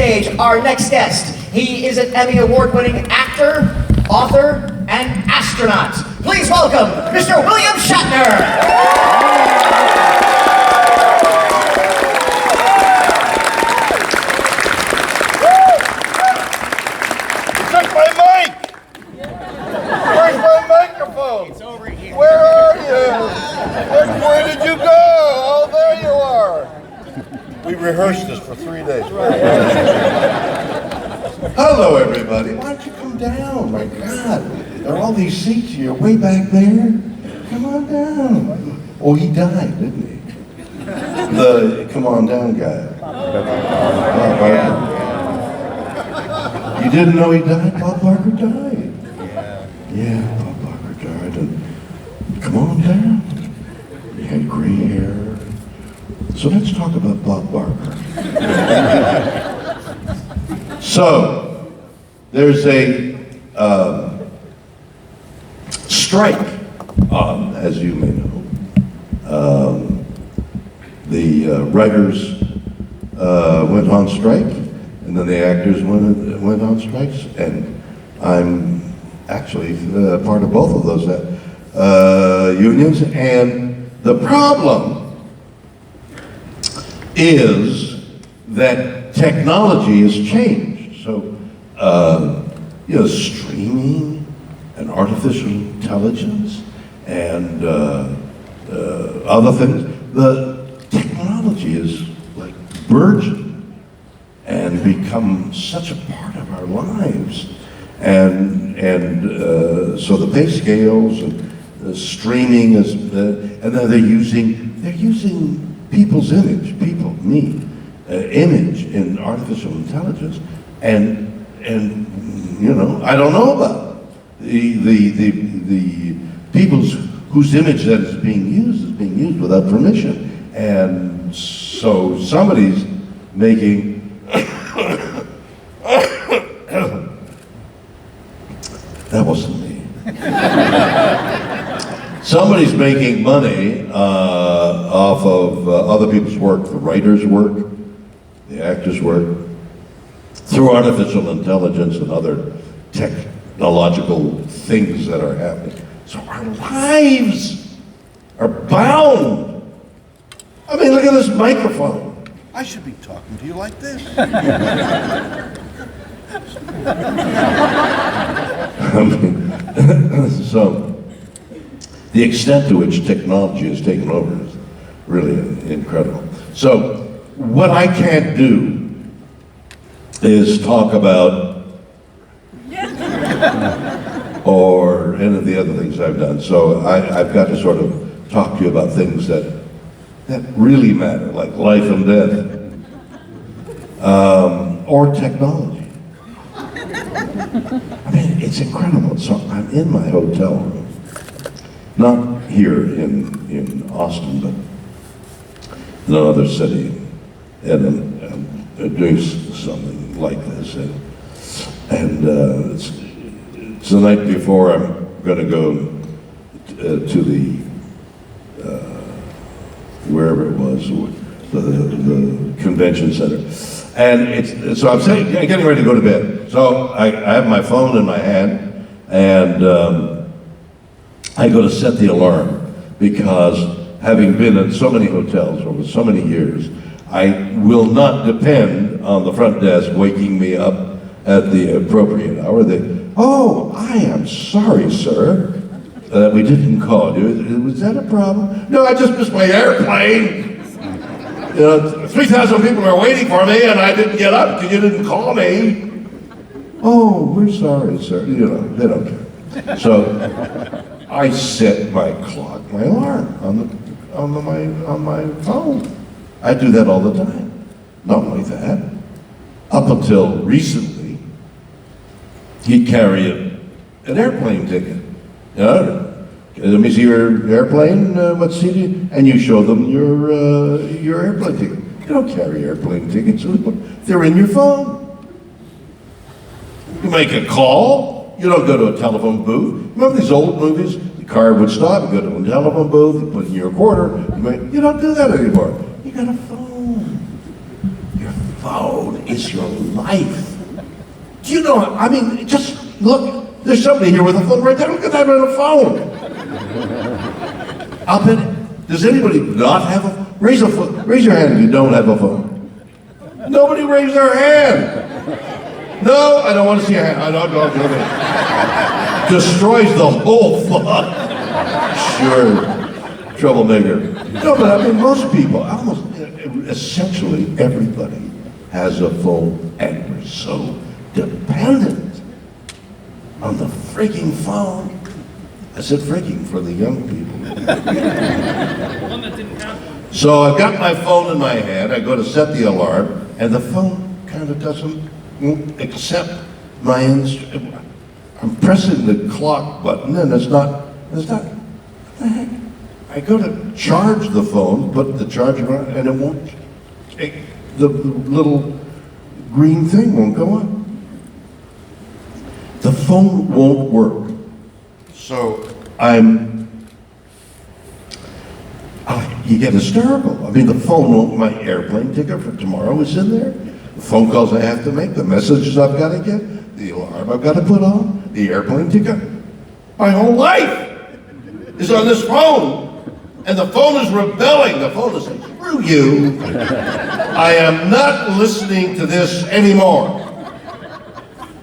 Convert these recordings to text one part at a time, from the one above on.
stage our next guest. He is an Emmy Award-winning actor, author, and astronaut. Please welcome Mr. William Shatner. It's over here. Where are you? Where did you go? Oh, there you are. We rehearsed this for 3 days. Hello, everybody. Why don't you come down? My God, there are all these seats here, way back there. Come on down. Oh, he died, didn't he? The come on down guy. You didn't know he died? Bob Barker died. Yeah, Bob Barker died. And come on down. He had gray hair. So let's talk about Bob Barker. So, there's a strike on, as you may know. The writers went on strike, and then the actors went on strikes, and I'm actually part of both of those unions, and the problem is that technology has changed. So, streaming and artificial intelligence and other things, the technology is like burgeoned and become such a part of our lives. And so the pay scales and the streaming is, and then they're using people's image, image in artificial intelligence, and I don't know about it. The people's whose image that is being used without permission, and so somebody's making. That wasn't me. Somebody's making money off of other people's work, the writer's work, the actor's work, through artificial intelligence and other technological things that are happening. So our lives are bound. I mean, look at this microphone. I should be talking to you like this. So the extent to which technology has taken over is really incredible. So what I can't do is talk about or any of the other things I've done. So I've got to sort of talk to you about things that really matter, like life and death, or technology. I mean, it's incredible. So I'm in my hotel room, not here in Austin, but in another city, and I'm doing something like this, and it's the night before I'm going to go to the wherever it was, the convention center. And so I'm getting ready to go to bed. So I have my phone in my hand, and I go to set the alarm, because having been in so many hotels over so many years, I will not depend on the front desk waking me up at the appropriate hour. Oh, I am sorry, sir, that we didn't call you. Was that a problem? No, I just missed my airplane. 3,000 people are waiting for me, and I didn't get up because you didn't call me. Oh, we're sorry, sir. They don't care. So I set my alarm on my phone. I do that all the time. Not only that, up until recently, he'd carry an airplane ticket. Let me see your airplane, what seat and you show them your airplane ticket. You don't carry airplane tickets, they're in your phone. You make a call, you don't go to a telephone booth. Remember these old movies? The car would stop, you go to a telephone booth, you put in your quarter, you don't do that anymore. You got a phone. Your phone is your life. Do you know, I mean, just look, there's somebody here with a phone right there. Look at that on a phone. I'll bet, does anybody not have a, raise your hand if you don't have a phone. Nobody raised their hand. No, I don't want to see a hand. I don't. Destroys the whole thought. Sure, troublemaker. No, but I mean, most people, almost, essentially everybody has a phone, and we're so dependent on the freaking phone. I said freaking for the young people. So I've got my phone in my hand, I go to set the alarm, and the phone kind of won't accept my I'm pressing the clock button, and it's not, what the heck? I go to charge the phone, put the charger on, and it won't, the little green thing won't go on. The phone won't work. So you get hysterical. I mean, the phone won't, my airplane ticket for tomorrow is in there. The phone calls I have to make, the messages I've got to get, the alarm I've got to put on, the airplane ticket. My whole life is on this phone. And the phone is rebelling. The phone is saying, screw you. I am not listening to this anymore.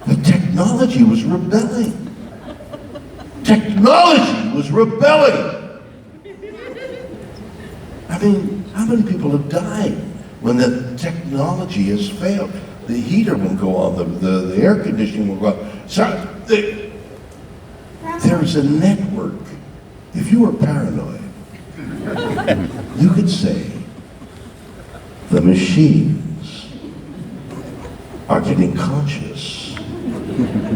The technology was rebelling. Technology was rebelling. I mean, how many people have died when the technology has failed? The heater won't go on, the air conditioning won't go on. So, there's a network. If you were paranoid, you could say the machines are getting conscious.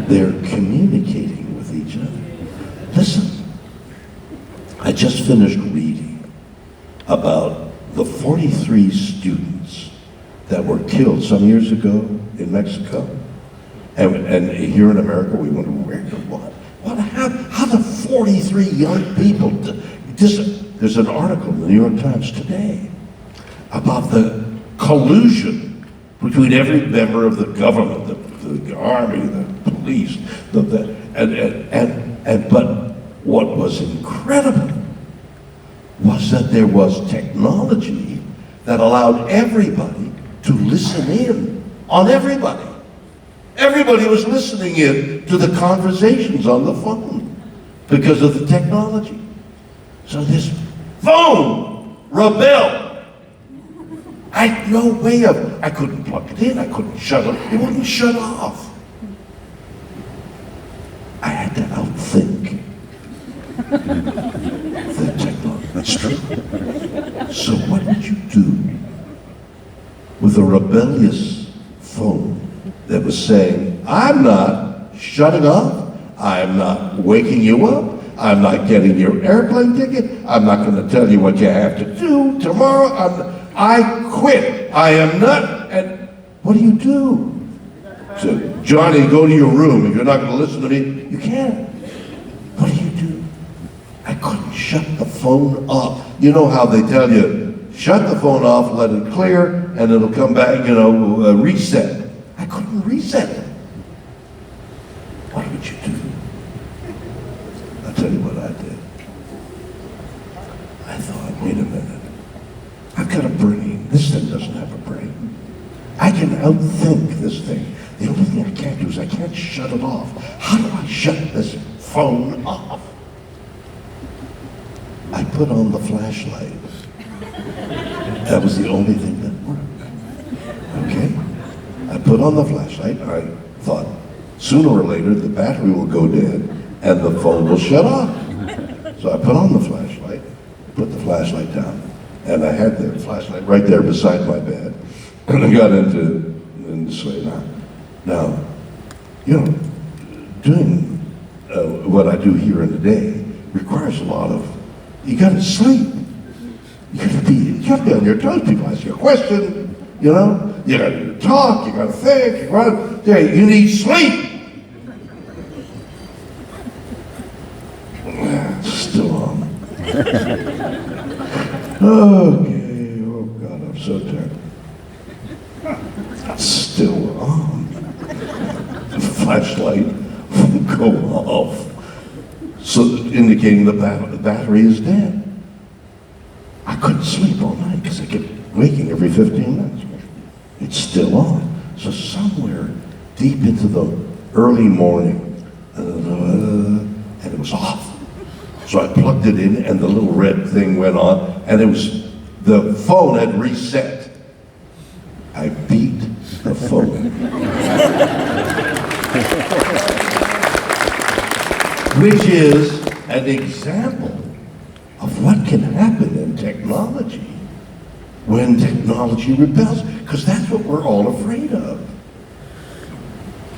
They're communicating with each other. Listen, I just finished reading about the 43 students that were killed some years ago in Mexico. And here in America, we wonder, where, what happened? How the 43 young people, there's an article in the New York Times today about the collusion between every member of the government, the army, the police, but what was incredible was that there was technology that allowed everybody to listen in on everybody. Everybody was listening in to the conversations on the phone because of the technology. So this phone rebelled. I had no way of, I couldn't plug it in, I couldn't shut it, it wouldn't shut off. I had to outthink the technology. That's true. So what did you do with a rebellious phone that was saying, I'm not shutting off, I'm not waking you up, I'm not getting your airplane ticket, I'm not going to tell you what you have to do tomorrow, I quit, I am not, and what do? So, Johnny, go to your room, if you're not going to listen to me, you can't. What do? I couldn't shut the phone off. You know how they tell you, shut the phone off, let it clear, and it'll come back, reset. I couldn't reset it. What would you do? I'll tell you what I did. I thought, wait a minute. I've got a brain. This thing doesn't have a brain. I can outthink this thing. The only thing I can't do is I can't shut it off. How do I shut this phone off? I put on the flashlight. That was the only thing that worked. Okay? I put on the flashlight. I thought, sooner or later, the battery will go dead and the phone will shut off. So I put on the flashlight, put the flashlight down, and I had the flashlight right there beside my bed. And I got into sleep. Now, doing what I do here in the day requires a lot of, you gotta sleep. You gotta be on your toes. People ask you a question, you gotta talk, you gotta think, you need sleep. Still on. Okay, oh God, I'm so tired. Still flashlight would go off, so indicating the battery is dead. I couldn't sleep all night because I kept waking every 15 minutes. It's still on. So somewhere deep into the early morning, and it was off. So I plugged it in and the little red thing went on, and the phone had reset. I beat the phone. Which is an example of what can happen in technology when technology rebels, because that's what we're all afraid of.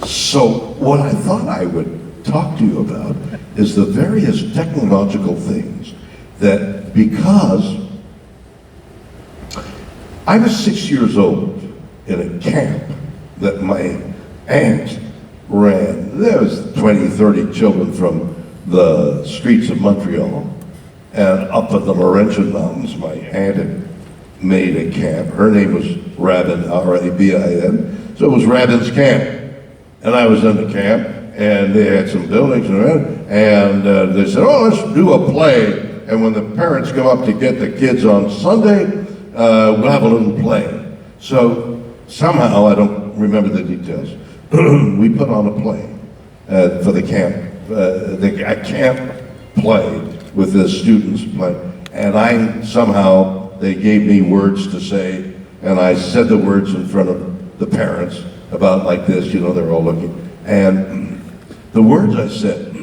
So what I thought I would talk to you about is the various technological things that, because I was 6 years old in a camp that my aunt ran. There was 20, 30 children from the streets of Montreal, and up in the Laurentian Mountains, my aunt had made a camp. Her name was Rabin, R-A-B-I-N, so it was Rabin's camp. And I was in the camp, and they had some buildings around, and they said, oh, let's do a play, and when the parents come up to get the kids on Sunday, we'll have a little play. So somehow, I don't remember the details, we put on a play for the camp. A camp play with the students play, and they gave me words to say, and I said the words in front of the parents about like this, they're all looking, and the words I said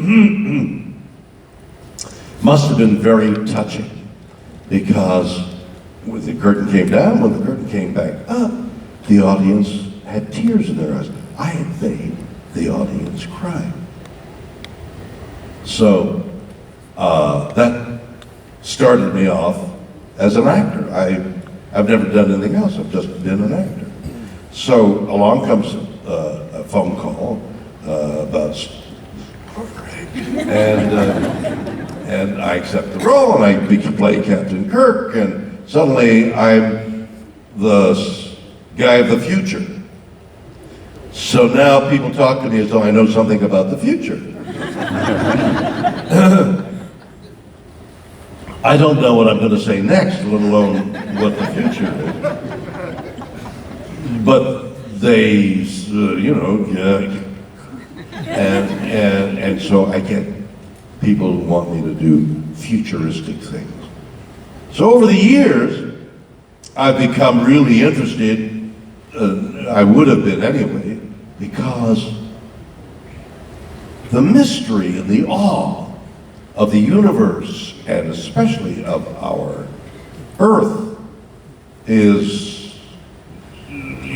must have been very touching, because when the curtain came down, when the curtain came back up, the audience had tears in their eyes. I had made the audience cry. So that started me off as an actor. I've never done anything else. I've just been an actor. So along comes a phone call about, and I accept the role, and I play Captain Kirk, and suddenly I'm the guy of the future. So now people talk to me as though I know something about the future. I don't know what I'm going to say next, let alone what the future is. But they, and so I get people who want me to do futuristic things. So over the years, I've become really interested, I would have been anyway, because the mystery and the awe of the universe, and especially of our Earth, is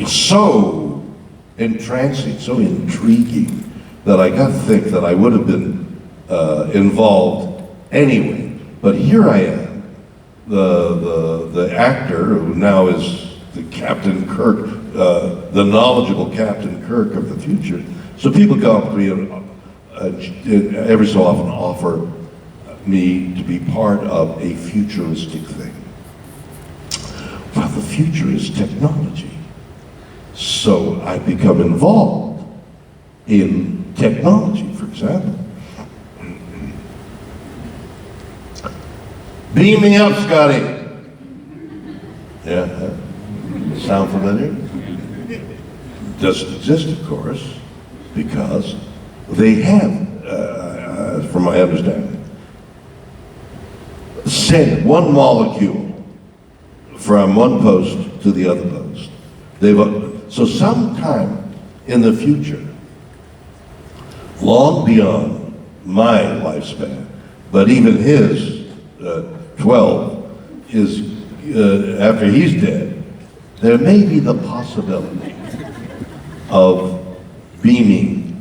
so entrancing, so intriguing, that I got to think that I would have been involved anyway. But here I am, the actor who now is the Captain Kirk, the knowledgeable Captain Kirk of the future. So people come up to me and every so often offer me to be part of a futuristic thing. Well, the future is technology. So I become involved in technology, for example. Beam me up, Scotty. Yeah, sound familiar? Doesn't exist, of course, because they have, from my understanding, sent one molecule from one post to the other post. So sometime in the future, long beyond my lifespan, but even his 12 is, after he's dead, there may be the possibility of beaming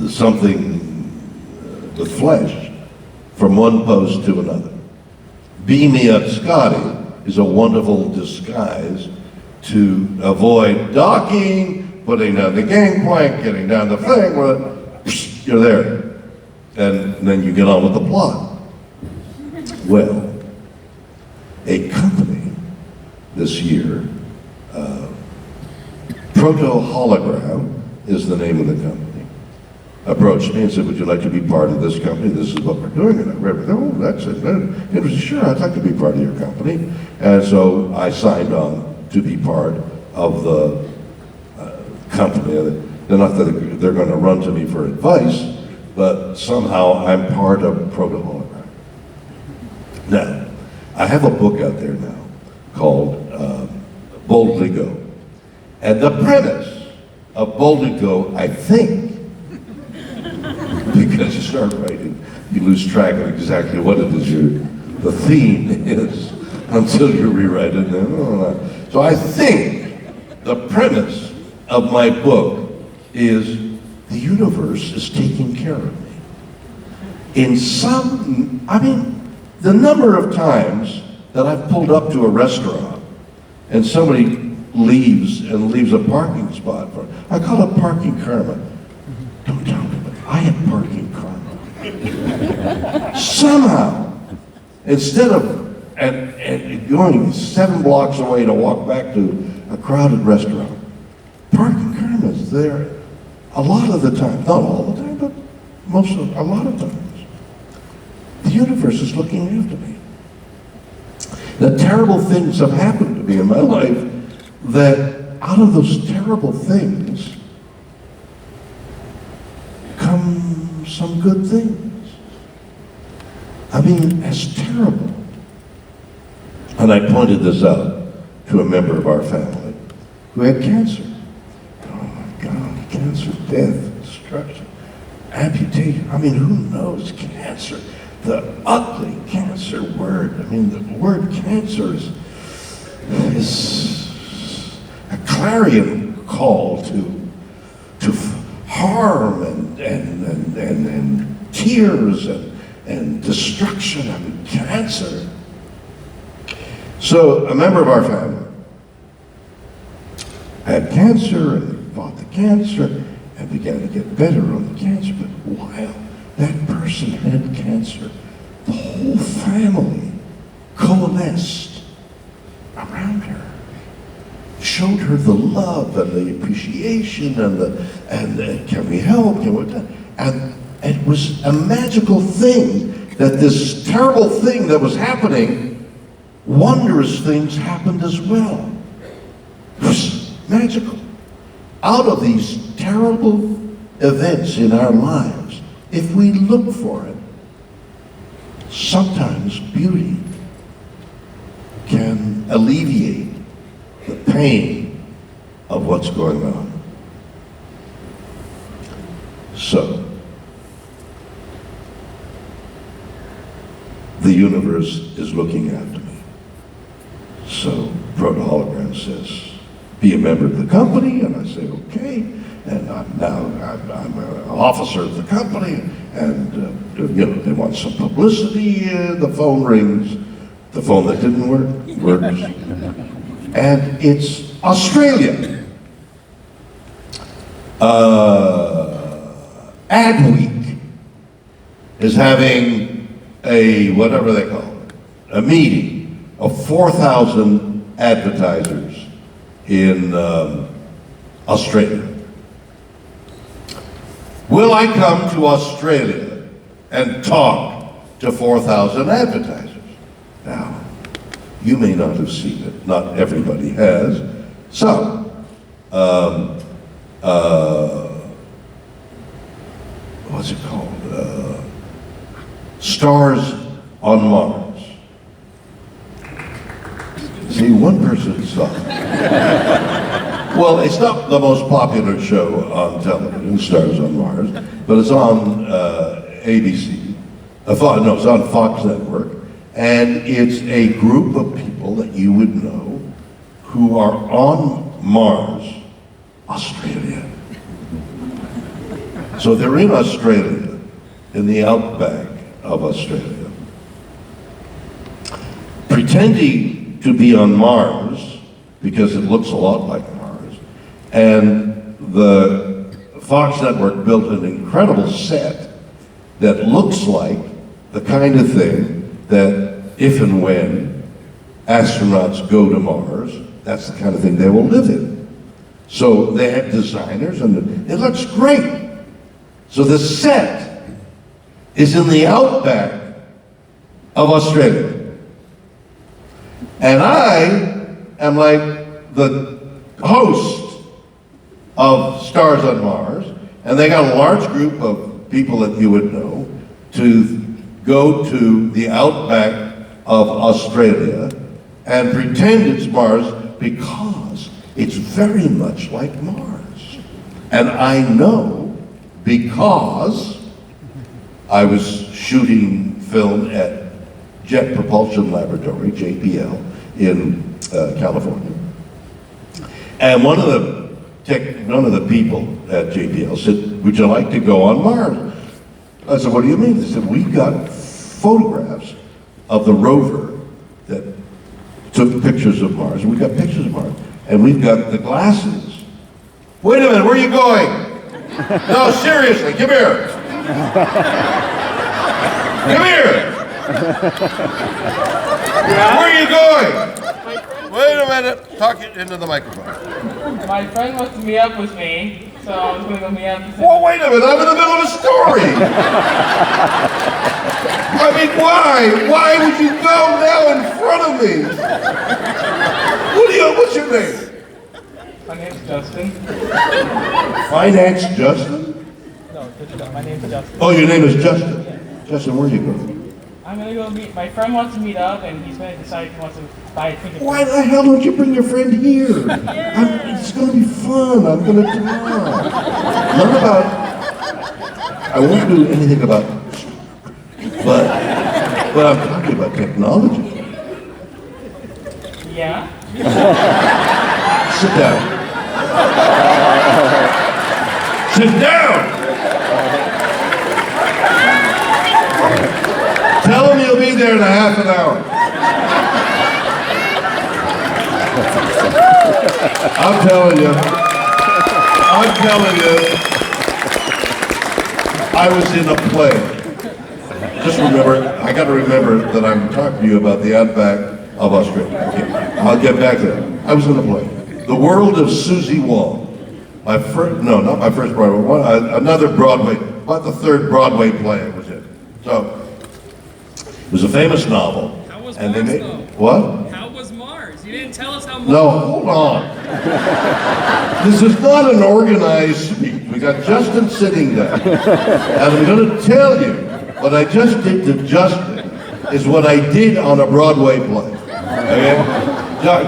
something with flesh from one post to another. Beam me up, Scotty is a wonderful disguise to avoid docking, putting down the gangplank, getting down the thing, you're there. And then you get on with the plot. Well, a company this year, Proto Hologram, is the name of the company, approached me and said, would you like to be part of this company? This is what we're doing. And I read, oh, that's it. It was, sure, I'd like to be part of your company. And so I signed on to be part of the company. They're not that they're going to run to me for advice, but somehow I'm part of Proto-Hologram. Now, I have a book out there now called Boldly Go. And the premise of Boldly Go, I think, because you start writing, you lose track of exactly what it is the theme is until you rewrite it. So I think the premise of my book is the universe is taking care of me. In some, I mean, the number of times that I've pulled up to a restaurant and somebody leaves a parking spot for, I call it parking karma. Don't tell me, but I have parking karma. Somehow, instead of and going 7 blocks away to walk back to a crowded restaurant, parking karma is there a lot of the time. Not all the time, but a lot of times. The universe is looking after me. The terrible things have happened to me in my life, that out of those terrible things come some good things. I mean, as terrible. And I pointed this out to a member of our family who had cancer. Oh my God, cancer, death, destruction, amputation. I mean, who knows cancer? The ugly cancer word. I mean, the word cancer is a clarion call to harm and tears and destruction. I mean, cancer. So a member of our family had cancer and fought the cancer and began to get better on the cancer. But while that person had cancer, the whole family coalesced around her, showed her the love and the appreciation and can we help? And it was a magical thing that this terrible thing that was happening, wondrous things happened as well. It was magical. Out of these terrible events in our lives, if we look for it, sometimes beauty can alleviate the pain of what's going on. So, the universe is looking after me. So, Proto-Hologram says, be a member of the company, and I say, okay. And I'm an officer of the company, and they want some publicity. The phone rings. The phone that didn't work works, and it's Australia. Ad Week is having a whatever they call it, a meeting of 4,000 advertisers in Australia. Will I come to Australia and talk to 4,000 advertisers? Now, you may not have seen it. Not everybody has. Some. What's it called? Stars on Mars. See, one person saw it. Well, it's not the most popular show on television, Stars on Mars, but it's on ABC. It's on Fox Network, and it's a group of people that you would know who are on Mars, Australia. So they're in Australia, in the outback of Australia, pretending to be on Mars because it looks a lot like Mars. And the Fox Network built an incredible set that looks like the kind of thing that if and when astronauts go to Mars, that's the kind of thing they will live in. So they had designers, and it looks great. So the set is in the outback of Australia. And I am like the host of Stars on Mars, and they got a large group of people that you would know to go to the outback of Australia and pretend it's Mars because it's very much like Mars. And I know because I was shooting film at Jet Propulsion Laboratory, JPL, in California. And one of the people at JPL said, "Would you like to go on Mars?" I said, "What do you mean?" They said, "We got photographs of the rover that took pictures of Mars. We got pictures of Mars. And we've got the glasses." "Wait a minute, where are you going?" "No, seriously, come here. Come here. Where are you going?" "Wait a minute, talk it into the microphone." My friend wants to meet up with me, so I was going to go meet up with him. Well, wait a minute, I'm in the middle of a story. I mean, why? Why would you go now in front of me? What's your name? My name's Justin. Finance Justin? No, my name's Justin. Oh, your name is Justin? Yeah. Justin, where are you going? I'm going to go meet, my friend wants to meet up, and he's going to decide if he wants to buy a ticket. Why the hell don't you bring your friend here? It's going to be fun. I'm going to talk. Not about, I won't do anything about, but I'm talking about technology. Yeah? Sit down. Sit down! Tell him you'll be there in a half an hour. I'm telling you, I was in a play. Just remember, I got to remember that I'm talking to you about the outback of Australia. Okay, I'll get back to that. I was in a play. The World of Susie Wong. Not my first Broadway, another Broadway, about the third Broadway play I was in. So, it was a famous novel. How was and Mars, they made, though? What? How was Mars? You didn't tell us how Mars. No, hold on. This is not an organized speech. We got Justin sitting there. And I'm going to tell you, what I just did to Justin is what I did on a Broadway play. Okay?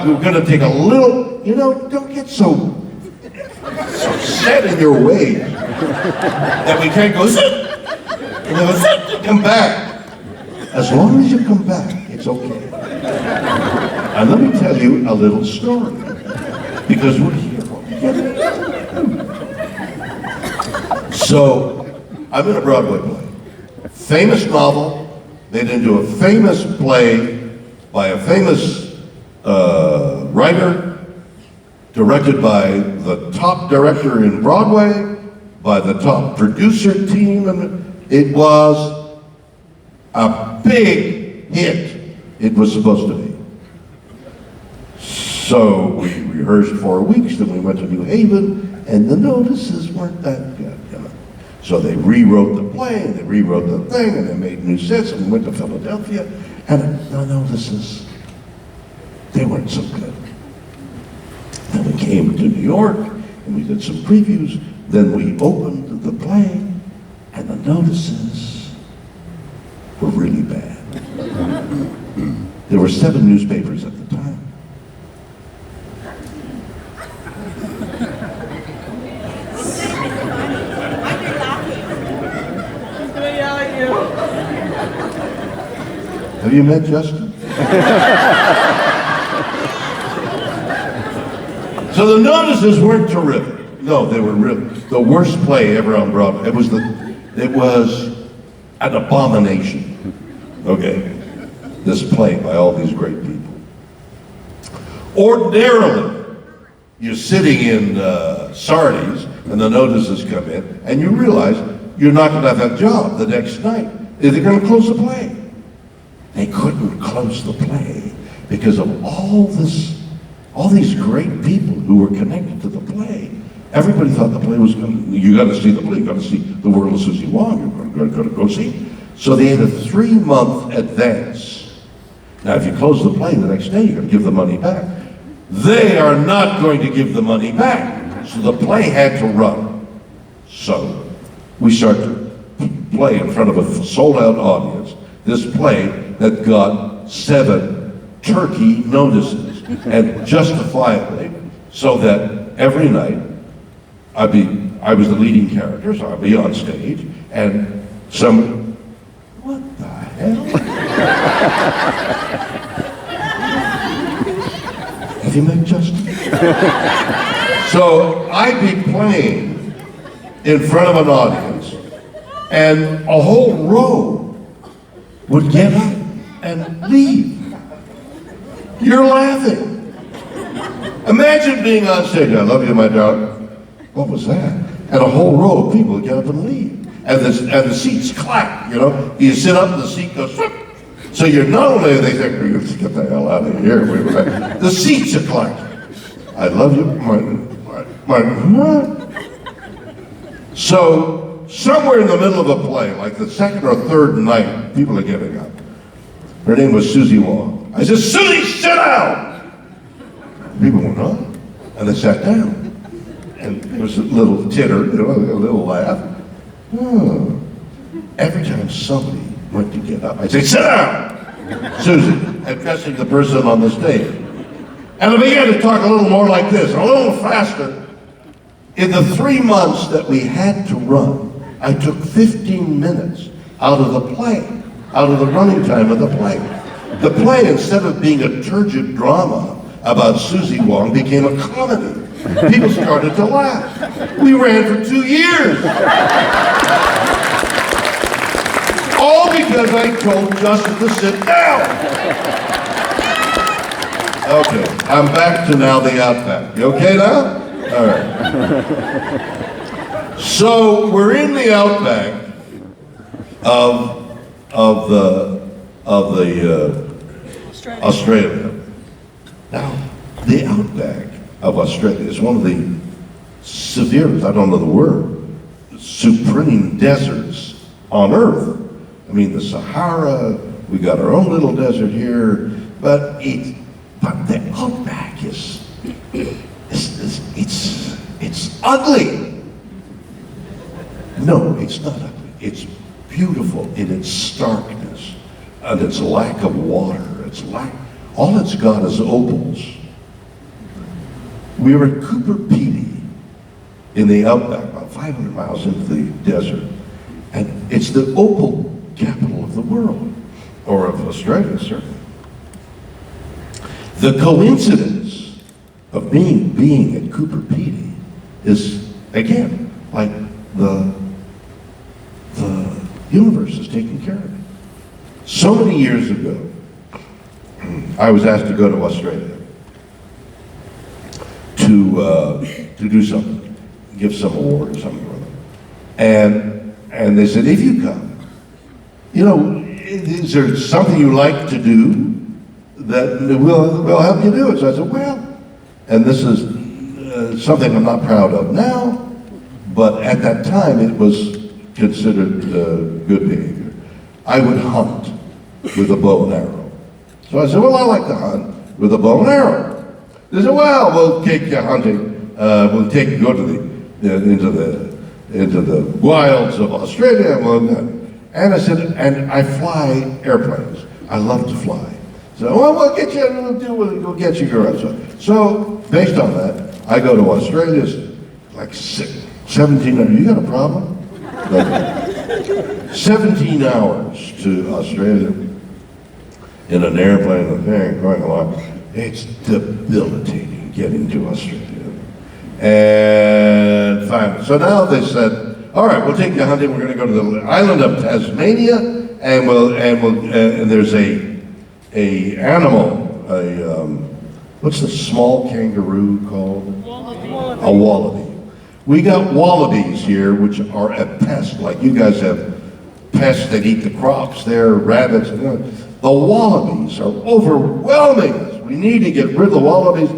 We're going to take a little, don't get so set in your ways that we can't go sit. Come back. As long as you come back, it's okay. And let me tell you a little story, because we're here. So, I'm in a Broadway play. Famous novel, made into a famous play by a famous writer, directed by the top director in Broadway, by the top producer team, and it was a big hit. It was supposed to be. So we rehearsed 4 weeks, then we went to New Haven, and the notices weren't that good. So they rewrote the play, and they rewrote the thing, and they made new sets, and we went to Philadelphia, and the notices, they weren't so good. Then we came to New York, and we did some previews, then we opened the play, and the notices were really bad. There were 7 newspapers at the time. He's going to yell at you. Have you met Justin? So the notices weren't terrific. No, they were really the worst play ever on Broadway. It was an abomination. Okay, this play by all these great people. Ordinarily, you're sitting in Sardi's and the notices come in, and you realize you're not going to have that job the next night. They're going to close the play. They couldn't close the play because of all this all these great people who were connected to the play. Everybody thought the play was going to, you got to see the play, you got to see The World of Susie Wong, you're going to go see. So they had a 3-month advance. Now, if you close the play the next day, you're going to give the money back. They are not going to give the money back. So the play had to run. So we started to play in front of a sold-out audience, this play that got 7 turkey notices, and justifiably, so that every night I was the leading character, so I'd be on stage, and some, what the hell? Did you make justice? So I'd be playing in front of an audience, and a whole row would get up and leave. You're laughing. Imagine being on stage, I love you, my darling. What was that? And a whole row of people would get up and leave. And the seats clap, you know? You sit up and the seat goes, whoop. So you're not only, they think, let's get the hell out of here. The seats are clapping. I love you, what? So, somewhere in the middle of a play, like the second or third night, people are getting up. Her name was Susie Wong. I said, Susie, sit down! People went, huh? And they sat down. And there was a little titter, you know, a little laugh. Oh. Every time somebody went to get up, I'd say, sit down! Susie, addressing the person on the stage. And I began to talk a little more like this, a little faster. In the 3 months that we had to run, I took 15 minutes out of the play, out of the running time of the play. The play, instead of being a turgid drama about Susie Wong, became a comedy. People started to laugh. We ran for 2 years. All because I told Justin to sit down. Okay, I'm back to now the Outback. You okay now? All right. So we're in the Outback of Australia. Now, the Outback of Australia is one of the severest, I don't know the word, supreme deserts on Earth. I mean, the Sahara, we got our own little desert here, but the Outback is it's ugly. No, it's not ugly. It's beautiful in its starkness and its lack of water. All it's got is opals. We were at Cooper Pedy in the Outback, about 500 miles into the desert, and it's the opal capital of the world, or of Australia, certainly. The coincidence of being at Cooper Pedy is, again, like the universe is taking care of it. So many years ago, I was asked to go to Australia to do something, give some award or something or other. And they said, if you come, you know, is there something you like to do that we'll help you do it? So I said, well, and this is something I'm not proud of now, but at that time it was considered good behavior. I would hunt with a bow and arrow. So I said, well, I like to hunt with a bow and arrow. They said, well, we'll take you hunting. We'll take you into the wilds of Australia. And I said, and I fly airplanes. I love to fly. So, well, we'll get you. We'll get you girls. So based on that, I go to Australia. It's like 17 hours. You got a problem? 17 hours to Australia in an airplane, a thing going along. It's debilitating getting to Australia. And fine. So now they said, all right, we'll take you hunting. We're going to go to the island of Tasmania, and and there's a animal, what's the small kangaroo called? A wallaby. We got wallabies here, which are a pest. Like you guys have pests that eat the crops there, rabbits. The wallabies are overwhelming us. We need to get rid of the wallabies.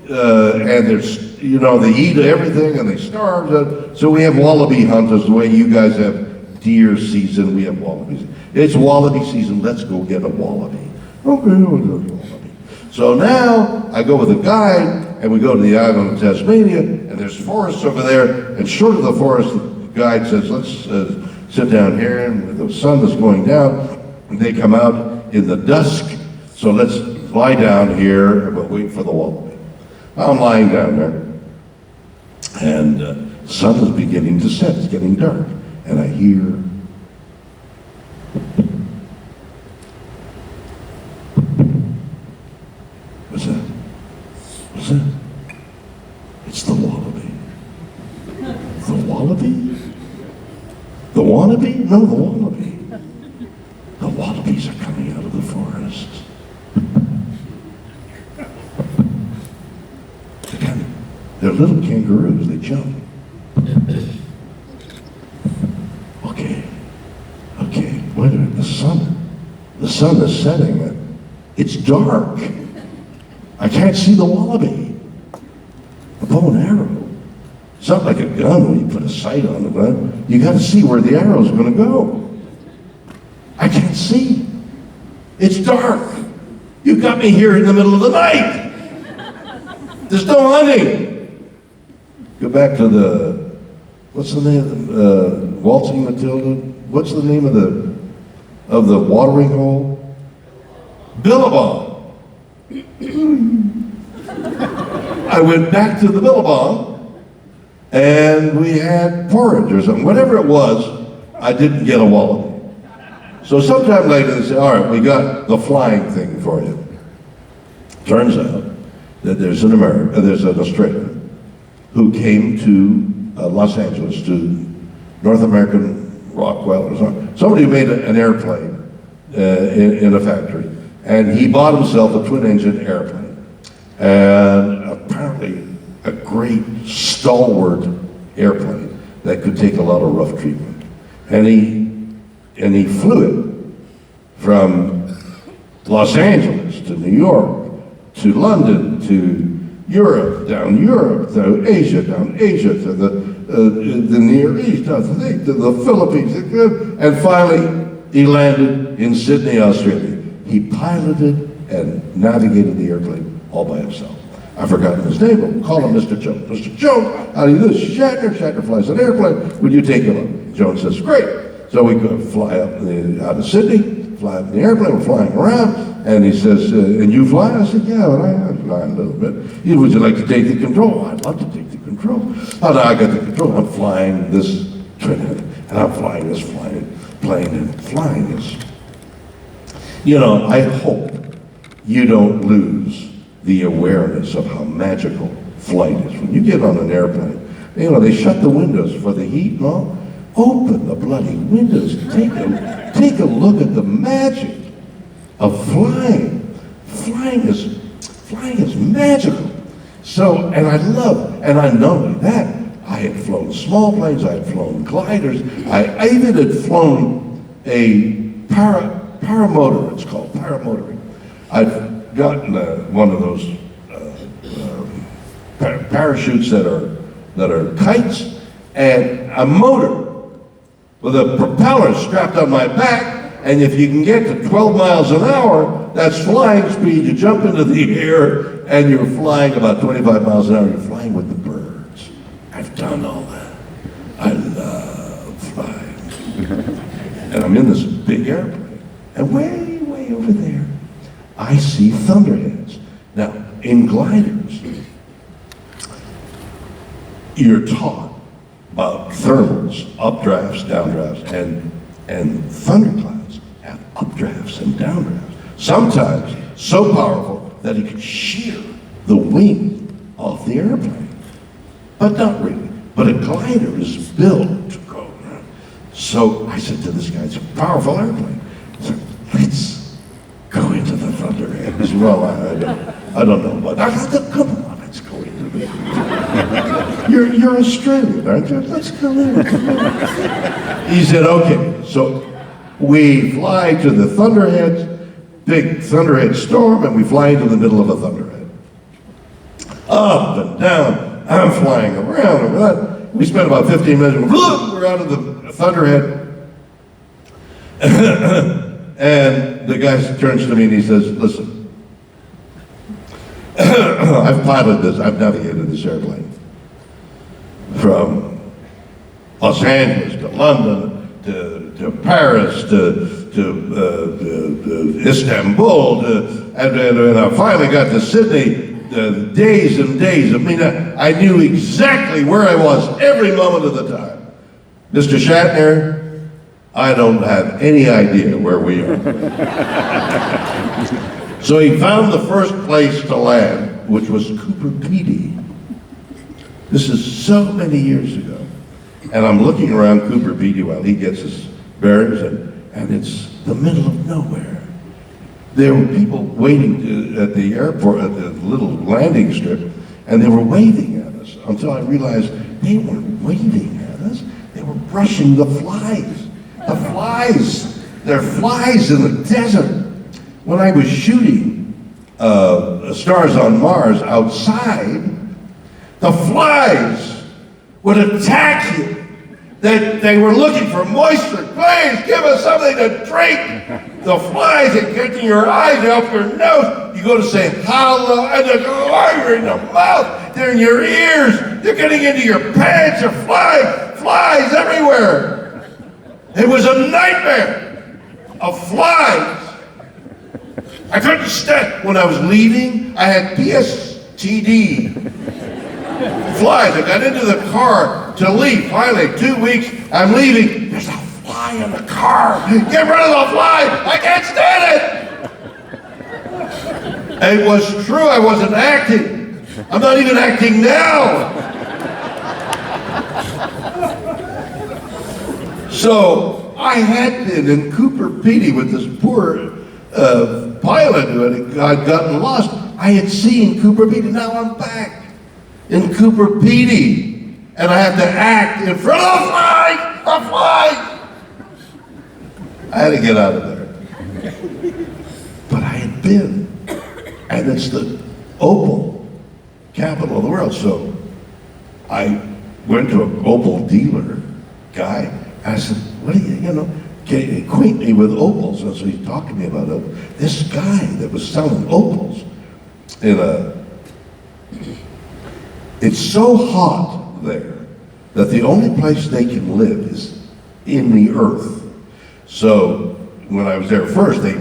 and there's, you know, they eat everything and they starve. So we have wallaby hunters the way you guys have deer season. We have wallabies. It's wallaby season. Let's go get a wallaby. Okay, we'll go get a wallaby. So now I go with a guide and we go to the island of Tasmania, and there's forests over there. And short of the forest, the guide says, let's sit down here, and the sun is going down. And they come out in the dusk. So let's lie down here and we'll wait for the wallaby. I'm lying down there, and the sun is beginning to set. It's getting dark, and I hear what's that? What's that? It's the wallaby. The wallaby? The wannabe? No, the wallaby. The wallabies are coming out of the forest. They're little kangaroos, they jump. Okay, wait a minute, the sun is setting. It's dark. I can't see the wallaby. A bow and arrow. It's not like a gun when you put a sight on it, right? You gotta see where the arrow's gonna go. I can't see. It's dark. You got me here in the middle of the night. There's no hunting. Go back to the, what's the name, Waltzing Matilda? What's the name of the watering hole? Billabong. I went back to the Billabong, and we had porridge or something. Whatever it was, I didn't get a wallaby. So sometime later they said, all right, we got the flying thing for you. Turns out that there's an Australian who came to Los Angeles, to North American Rockwell or something. Somebody who made an airplane in a factory, and he bought himself a twin-engine airplane, and apparently a great stalwart airplane that could take a lot of rough treatment. And he flew it from Los Angeles to New York to London to Europe, down Europe, to Asia, down Asia, to the Near East, to the Philippines, and finally he landed in Sydney, Australia. He piloted and navigated the airplane all by himself. I've forgotten his name, but we'll call him Mr. Jones. Mr. Jones, how do you do this? Shatner. Shatner flies an airplane. Would you take him up? Jones says, great. So we go fly up out of Sydney, fly up in the airplane, we're flying around, and he says, and you fly? I said, yeah, well, I fly a little bit. Would you like to take the control? I'd love to take the control. Oh, no, I got the control. I'm flying this twin-head, and I'm flying this plane, and flying this. You know, I hope you don't lose the awareness of how magical flight is. When you get on an airplane, you know, they shut the windows for the heat and all. Open the bloody windows. Take a look at the magic of flying. Flying is magical. So, and I love, and I know that. I had flown small planes, I had flown gliders, I even had flown a paramotor, it's called paramotoring. I've gotten one of those parachutes that are kites, and a motor with a propeller strapped on my back, and if you can get to 12 miles an hour, that's flying speed. You jump into the air, and you're flying about 25 miles an hour. You're flying with the birds. I've done all that. I love flying. And I'm in this big airplane, and way over there, I see thunderheads. Now, in gliders, you're taught about thermals, updrafts, downdrafts, and thunderclouds have updrafts and downdrafts. Sometimes so powerful that it could shear the wing off the airplane. But not really. But a glider is built to go around. So I said to this guy, it's a powerful airplane. I said, let's go into the thunderheads. Well, I don't know, but I said, come on, let's go into the You're Australian, aren't you? Let's go in. He said, okay. So we fly to the thunderheads, big thunderhead storm, and we fly into the middle of a thunderhead. Up and down. I'm flying around and around. We spent about 15 minutes. We're out of the Thunderhead. And the guy turns to me and he says, listen, I've piloted this, I've navigated this airplane from Los Angeles to London to Paris to Istanbul and I finally got to Sydney. Days and days. I mean, I knew exactly where I was every moment of the time. Mr. Shatner, I don't have any idea where we are. So he found the first place to land, which was Cooper Pedy. This is so many years ago. And I'm looking around Cooper Pedy while he gets his bearings, and it's the middle of nowhere. There were people waiting at the airport, at the little landing strip, and they were waving at us until I realized they weren't waving at us. They were brushing the flies. The flies. There are flies in the desert. When I was shooting Stars on Mars outside, the flies would attack you. They were looking for moisture. Please give us something to drink. The flies that get in your eyes, they up your nose. You go to say hello, and they go over in the mouth. They're in your ears. They're getting into your pants. They're flies everywhere. It was a nightmare of flies. I couldn't stand. When I was leaving, I had PSTD. Flies. I got into the car to leave. Finally, 2 weeks, I'm leaving. There's a fly in the car. Get rid of the fly. I can't stand it. It was true. I wasn't acting. I'm not even acting now. So I had been in Cooper Pedy with this poor pilot who had gotten lost. I had seen Cooper Pedy. Now I'm back in Cooper Pedy, and I have to act in front of a fly. I had to get out of there. But I had been, and it's the opal capital of the world. So I went to an opal dealer guy. I said, what do you can you acquaint me with opals? And so he talked to me about this guy that was selling opals in it's so hot there that the only place they can live is in the earth. So when I was there first, they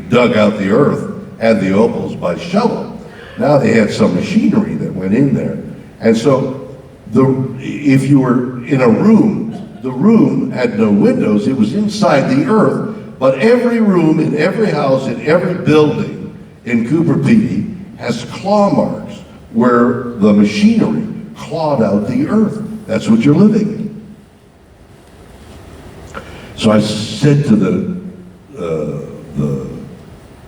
dug out the earth and the opals by shovel. Now they had some machinery that went in there. And so if you were in a room, the room had no windows, it was inside the earth, but every room in every house, in every building in Cooper Pedy has claw marks where the machinery clawed out the earth. That's what you're living in. So I said to the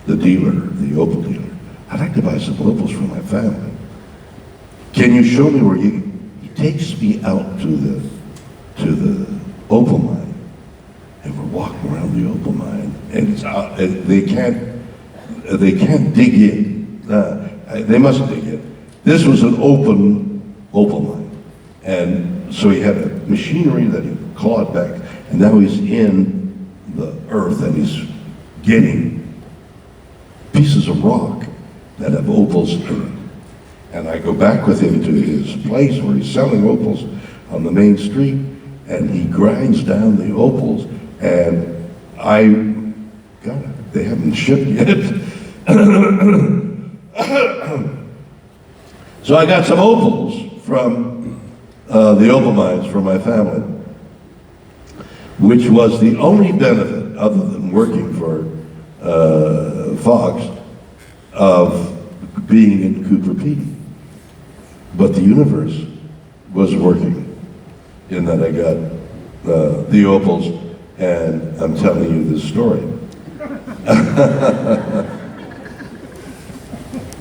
dealer, the opal dealer, I'd like to buy some opals for my family. Can you show me where he takes me out to the opal mine, and we're walking around the opal mine, and it's out, and they can't dig in. They must dig in. This was an open opal mine, and so he had a machinery that he clawed back, and now he's in the earth, and he's getting pieces of rock that have opals in it. And I go back with him to his place where he's selling opals on the main street, and he grinds down the opals, and they haven't shipped yet. So I got some opals from the opal mines for my family, which was the only benefit, other than working for Fox, of being in Cooper Pedy. But the universe was working in that I got the opals, and I'm telling you this story.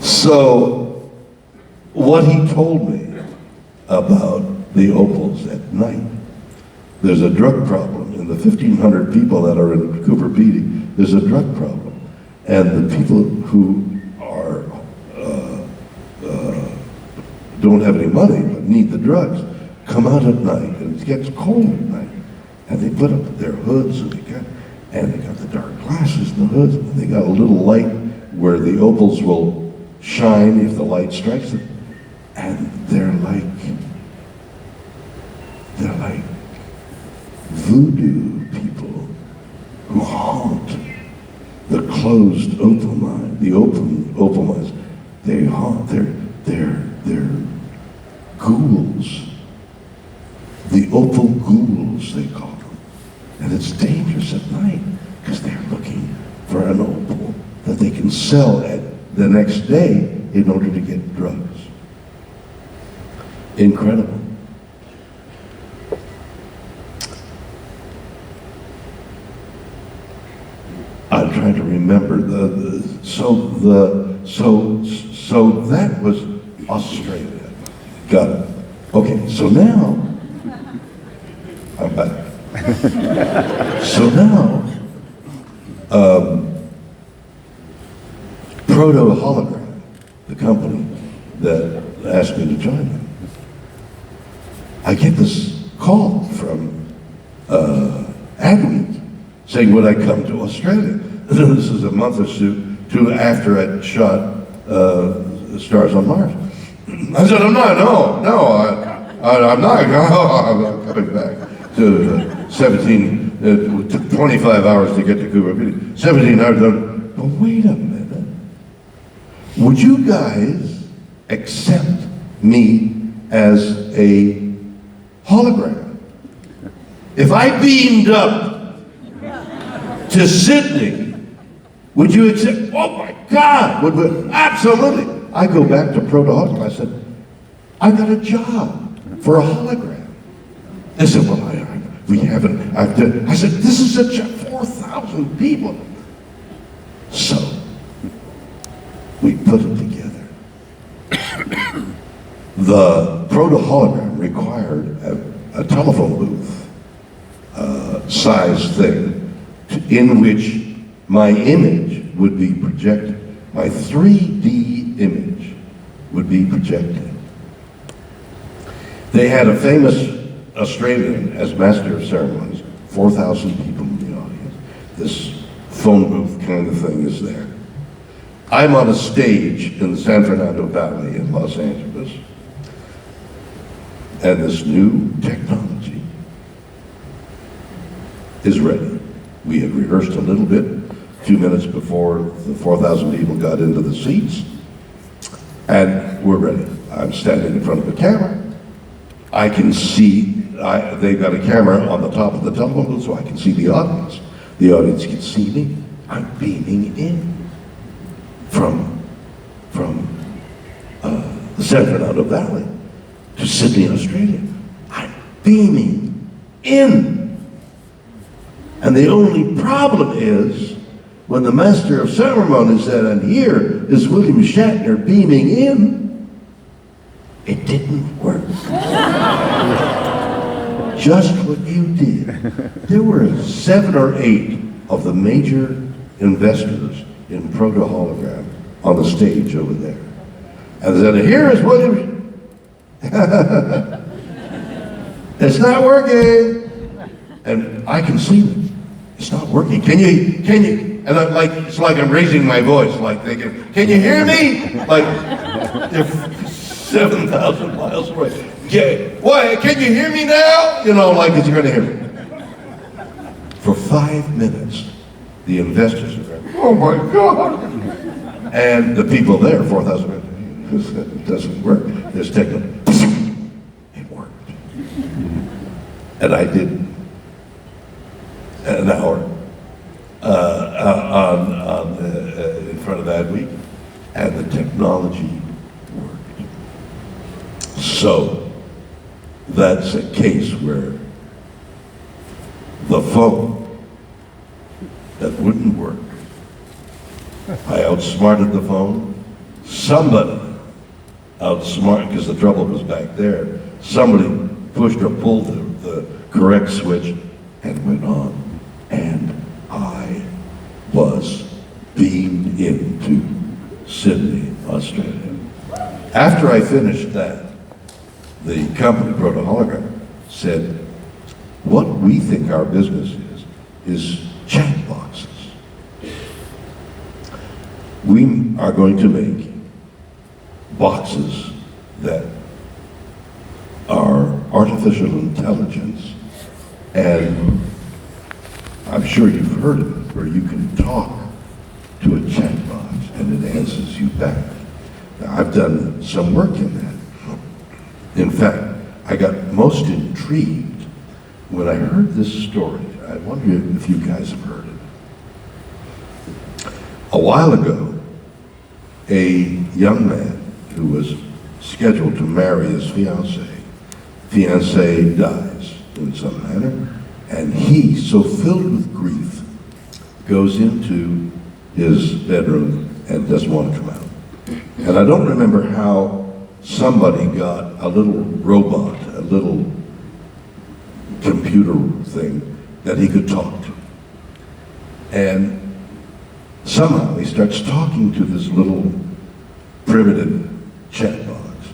So, what he told me about the opals at night, there's a drug problem. In the 1,500 people that are in Cooper Pedy, there's a drug problem. And the people who are don't have any money but need the drugs come out at night, and it gets cold at night, and they put up their hoods, and they got the dark glasses and the hoods, and they got a little light where the opals will shine if the light strikes them, and they're like voodoo people who haunt the closed opal mine, the open opal mines. They haunt, they're ghouls. The opal ghouls, they call them. And it's dangerous at night because they're looking for an opal that they can sell at the next day in order to get drugs. Incredible. I'm trying to remember so that was Australia. Got it. Okay, so now I'm back. So now, Proto Hologram, the company that asked me to join them, I get this call from Adweek saying, would I come to Australia? This is a month or two after I'd shot Stars on Mars. I said, I'm not coming back to 17, it took 25 hours to get to Cuba. 17 hours, but wait a minute. Would you guys accept me as a hologram? If I beamed up to Sydney, would you accept? Oh my God! Absolutely. I go back to Proto Hologram. I said, I got a job for a hologram. They said, well, we haven't. I said, this is a job, 4,000 people. So we put it together. The Proto Hologram required a telephone booth size thing in which my image would be projected. My 3D image would be projected. They had a famous Australian as master of ceremonies, 4,000 people in the audience. This phone booth kind of thing is there. I'm on a stage in the San Fernando Valley in Los Angeles, and this new technology is ready. We had rehearsed a little bit, a few minutes before the 4,000 people got into the seats, and we're ready. I'm standing in front of the camera. I can see, they've got a camera on the top of the telephone booth so I can see the audience. The audience can see me. I'm beaming in from the San Fernando Valley to Sydney, Australia. I'm beaming in. And the only problem is when the master of ceremonies said, and here is William Shatner beaming in, it didn't work. Just what you did. There were 7 or 8 of the major investors in Proto Hologram on the stage over there. And they said, here is William. It's not working. And I can see them. It's not working. Can you? And I'm like, it's like I'm raising my voice, like they can you hear me? Like, they're 7,000 miles away. What, can you hear me now? You know, like you're gonna hear me. For 5 minutes, the investors are going, oh my God. And the people there, 4,000, it doesn't work. There's technical, it worked. And I did an hour in front of Adweek, and the technology worked. So that's a case where the phone that wouldn't work, I outsmarted the phone. Somebody outsmarted, because the trouble was back there, somebody pushed or pulled the correct switch and went on. And I was beamed into Sydney, Australia. After I finished that, the company, Proto-Hologram, said, what we think our business is chat boxes. We are going to make boxes that are artificial intelligence, and I'm sure you've heard of it, where you can talk to a chat box and it answers you back. Now, I've done some work in that. In fact, I got most intrigued when I heard this story. I wonder if you guys have heard it. A while ago, a young man who was scheduled to marry his fiancée dies in some manner, and he, so filled with grief, goes into his bedroom and doesn't want to come out. And I don't remember how somebody got a little robot, a little computer thing that he could talk to. And somehow he starts talking to this little primitive chat box.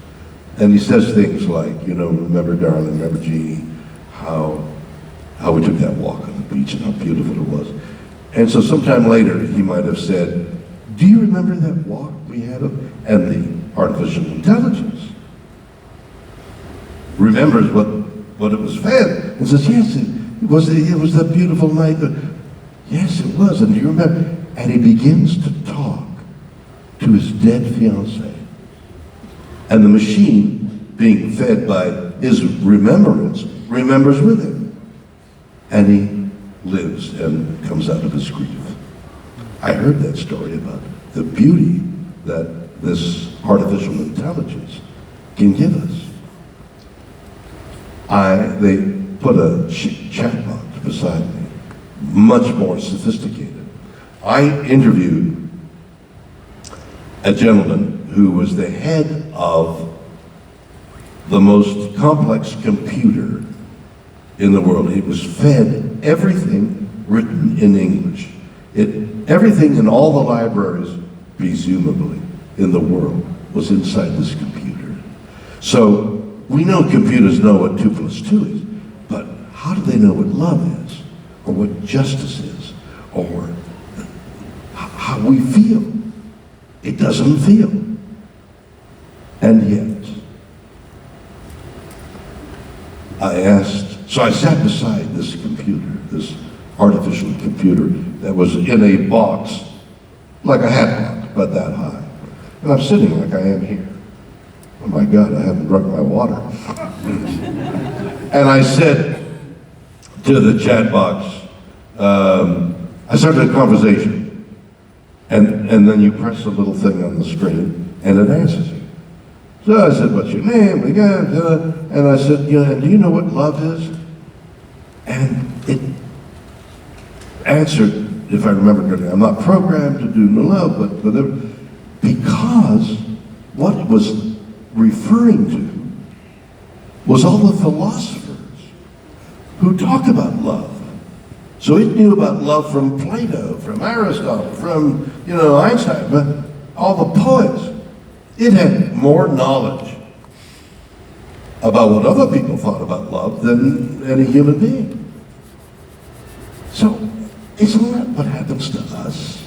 And he says things like, you know, remember darling, remember Jeannie, how we took that walk on the beach and how beautiful it was. And so sometime later he might have said, do you remember that walk we had? And the artificial intelligence remembers what it was fed and says, yes, it was that beautiful night. Yes, it was. And do you remember? And he begins to talk to his dead fiancée. And the machine, being fed by his remembrance, remembers with him. And he lives and comes out of his grief. I heard that story about the beauty that this artificial intelligence can give us. They put a chat box beside me, much more sophisticated. I interviewed a gentleman who was the head of the most complex computer in the world. It was fed everything written in English. Everything in all the libraries, presumably, in the world was inside this computer. So we know computers know what 2 + 2 is, but how do they know what love is, or what justice is, or how we feel? It doesn't feel. And yet, so I sat beside this computer, this artificial computer that was in a box, like a hat box, but that high. And I'm sitting like I am here. Oh my God, I haven't drunk my water. And I said to the chat box, I started a conversation. And then you press the little thing on the screen, and it answers you. So I said, what's your name? And I said, do you know what love is? And it answered, if I remember correctly, I'm not programmed to do no love, but because what it was referring to was all the philosophers who talk about love. So it knew about love from Plato, from Aristotle, from, Einstein, but all the poets. It had more knowledge about what other people thought about love than any human being. So, isn't that what happens to us?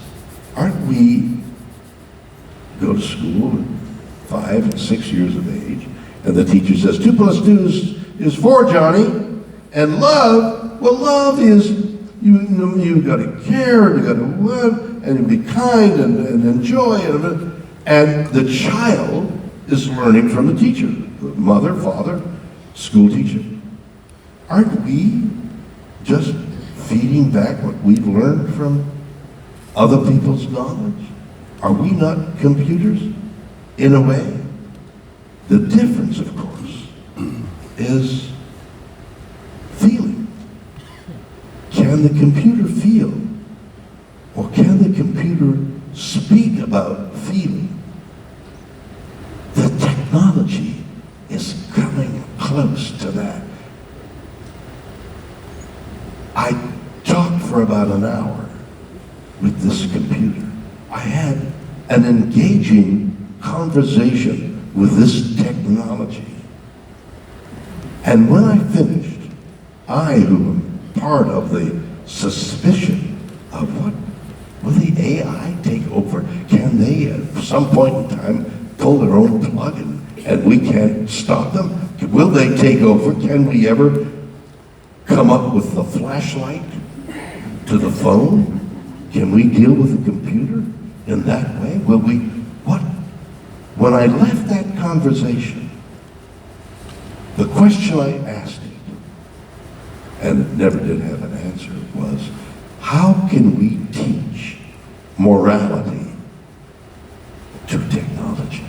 Aren't we go to school at 5 and 6 years of age, and the teacher says, 2 + 2 is 4, Johnny, and love is, you got to care, and you got to love, and be kind, and enjoy, and the child is learning from the teacher, the mother, father, school teacher. Aren't we just feeding back what we've learned from other people's knowledge? Are we not computers, in a way? The difference, of course, is feeling. Can the computer feel? Or can the computer speak about feeling? The technology is coming close to that. I talked for about an hour with this computer. I had an engaging conversation with this technology. And when I finished, I, who am part of the suspicion of what, will the AI take over? Can they at some point in time pull their own plug and we can't stop them? Will they take over? Can we ever come up with the flashlight to the phone? Can we deal with the computer in that way? Will we, what? When I left that conversation, the question I asked it, and never did have an answer, was, how can we teach morality to technology?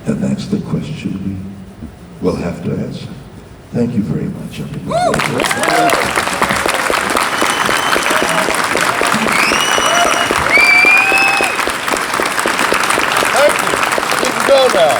And that's the question we will have to answer. Thank you very much, everybody. Thank you. You can go now.